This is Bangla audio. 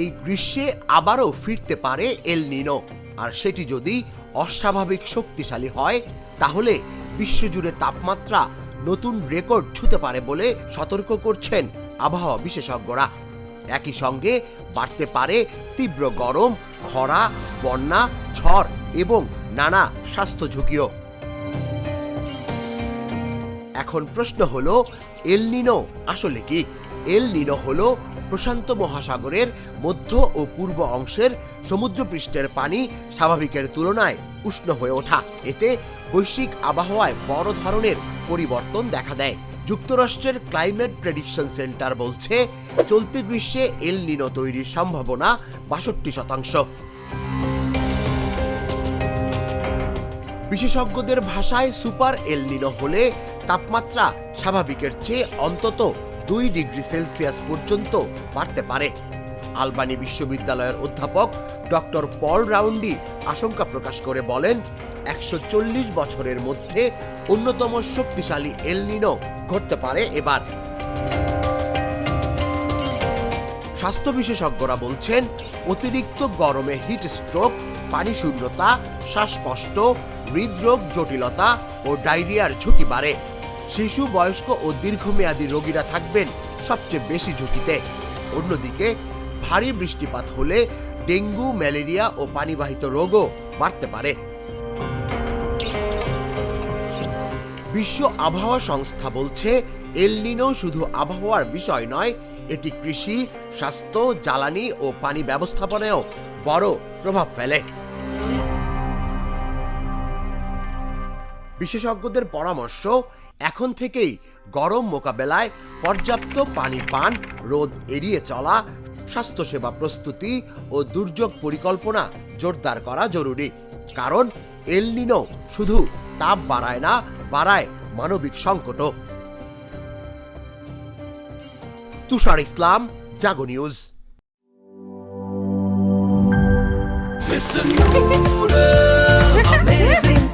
এই গ্রীষ্মে আবারও ফিরতে পারে এল নিনো, আর সেটি যদি অস্বাভাবিক শক্তিশালী হয় তাহলে বিশ্বজুড়ে তাপমাত্রা নতুন রেকর্ড ছুঁতে পারে বলে সতর্ক করছেন আবহাওয়া বিশেষজ্ঞরা। একই সঙ্গে বাড়তে পারে তীব্র গরম, খরা, বন্যা, ঝড় এবং নানা স্বাস্থ্য ঝুঁকিও। এখন প্রশ্ন হলো, এল নিনো আসলে কি? এল নিনো হলো প্রশান্ত মহাসাগরের মধ্য ও পূর্ব অংশের সমুদ্রপৃষ্ঠের পানি স্বাভাবিকের তুলনায় উষ্ণ হয়ে ওঠা। এতে বৈশ্বিক আবহাওয়ায় বড় ধরনের পরিবর্তন দেখা দেয়। যুক্তরাষ্ট্রের ক্লাইমেট প্রেডিকশন সেন্টার বলছে, চলতি গ্রীষ্মে এল নিনো তৈরির সম্ভাবনা ৬২%। বিশেষজ্ঞদের ভাষায় সুপার এল নিনো হলে তাপমাত্রা স্বাভাবিকের চেয়ে অন্তত ২ ডিগ্রি সেলসিয়াস পর্যন্ত বাড়তে পারে। আলবানি বিশ্ববিদ্যালয়ের অধ্যাপক ডক্টর পল রাউন্ডি আশঙ্কা প্রকাশ করে বলেন, ১৪০ বছরের মধ্যে অন্যতম শক্তিশালী এল নিনো ঘটতে পারে এবার। স্বাস্থ্য বিশেষজ্ঞরা বলছেন, অতিরিক্ত গরমে হিট স্ট্রোক, পানি শূন্যতা, শ্বাসকষ্ট, হৃদরোগ জটিলতা ও ডায়রিয়ার ঝুঁকি বাড়ে। শিশু, বয়স্ক ও দীর্ঘমেয়াদী রোগীরা থাকবেন সবচেয়ে বেশি ঝুঁকিতে। অন্যদিকে ভারী বৃষ্টিপাত হলে ডেঙ্গু, ম্যালেরিয়া ও পানিবাহিত রোগও বাড়তে পারে। বিশ্ব আবহাওয়া সংস্থা বলছে, এল নিনো শুধু আবহাওয়ার বিষয় নয়, এটি কৃষি, স্বাস্থ্য, জ্বালানি ও পানি ব্যবস্থাপনায়ও বড় প্রভাব ফেলে। বিশেষজ্ঞদের পরামর্শ, এখন থেকেই গরম মোকাবেলায় পর্যাপ্ত পানি পান, রোদ এড়িয়ে চলা, স্বাস্থ্যসেবা প্রস্তুতি ও দুর্যোগ পরিকল্পনা জোরদার করা জরুরি। কারণ এল নিনো শুধু তাপ বাড়ায় না, বাড়ায় মানবিক সংকটও। তুষার ইসলাম, জাগো নিউজ। Mr. Noodles, amazing